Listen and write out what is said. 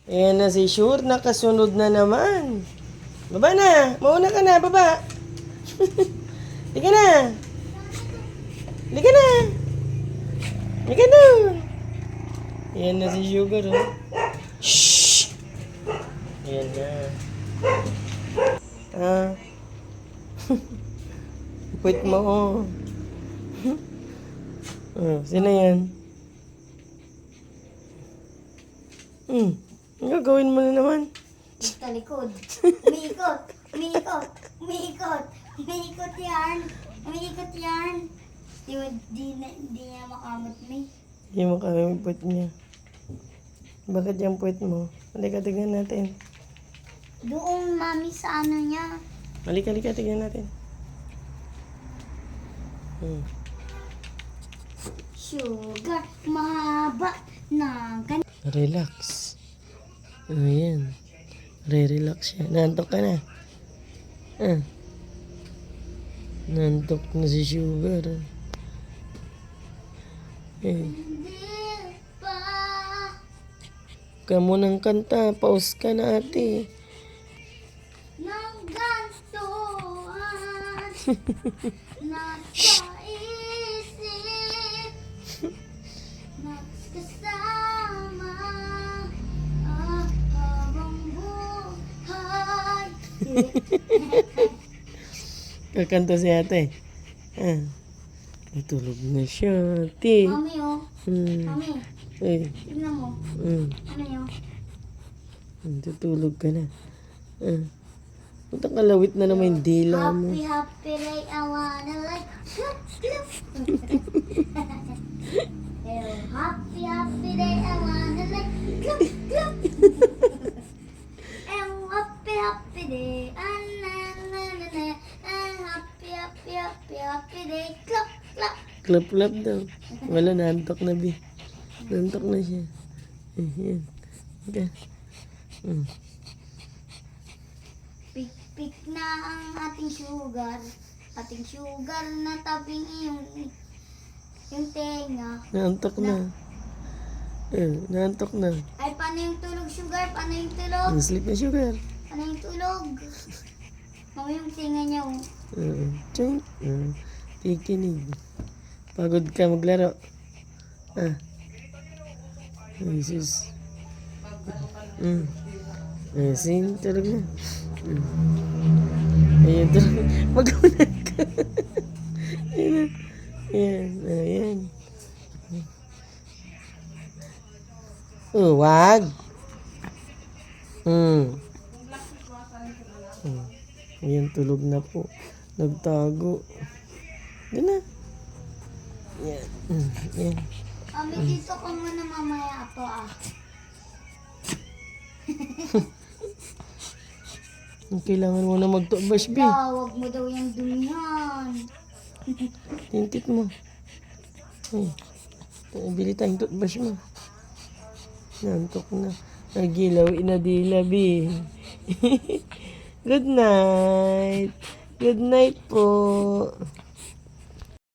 Ayan na si Sure, nakasunod na naman. Baba na, mauna ka na, baba. Liga na. Liga na. Liga na. Ayan na si Sugar, oh. Shhh! Ayan na. Ah. Puwit mo, oh. Oh, sino yan? Ang gagawin mo na naman. Sa likod. Umiikot. Umiikot. Umiikot. Umiikot yan. Umiikot yan. Di niya makamot me. Hindi mo kami yung puwit niya. Bakit yung puwit mo? Halika, tignan natin. Doon mami sa ano niya. Halika, tignan natin. Sugar. Mahaba ng kan. Relax. Ayan. Re-relax siya. Nantok ka na. Nantok na si Sugar. Hindi pa. Ka mo ng kanta. Pause ka na, ate. Nang gantuan. Nasa isip. Nagkasama. Habang buhay. Kakanta si ate. Natulog na siya, ate. Mami, oh. Mami, Ay. tignan mo. Ano yun? Tutulog ka na. Punta kalawit na naman yung dila mo. Happy, happy like I wanna like. Happy, happy day I wanna like. Happy, happy day. Happy, happy, happy, happy day. Clap, clap. Clap-clap daw. Wala, nantok na, Bi. Nantok na siya. Ayan. Okay. Pik-pik na ang ating sugar. Ating sugar na tabing yung tenga. Nantok na. Nantok na. Ay, paano yung tulog, sugar? Paano yung tulog? Sleep na, Sugar. Paano yung tulog? Mami yung tinga niya, oh. Chink. Tikinig. Pagod ka maglaro. Jesus. Sin, tulog na. Ayan, tulog. Mag-unan ka. Ayan. Wag. Ayan, tulog na po. Nagtago. Doon na. Ayan. Mami, dito ka muna mamaya ako, Kailangan mo na mag-toothbrush, Bi. Huwag mo daw yung dumihan. Tintit mo. Bili tayong toothbrush mo. Nantok na. Nagilaw, inadila, Bi. Good night. Good night po.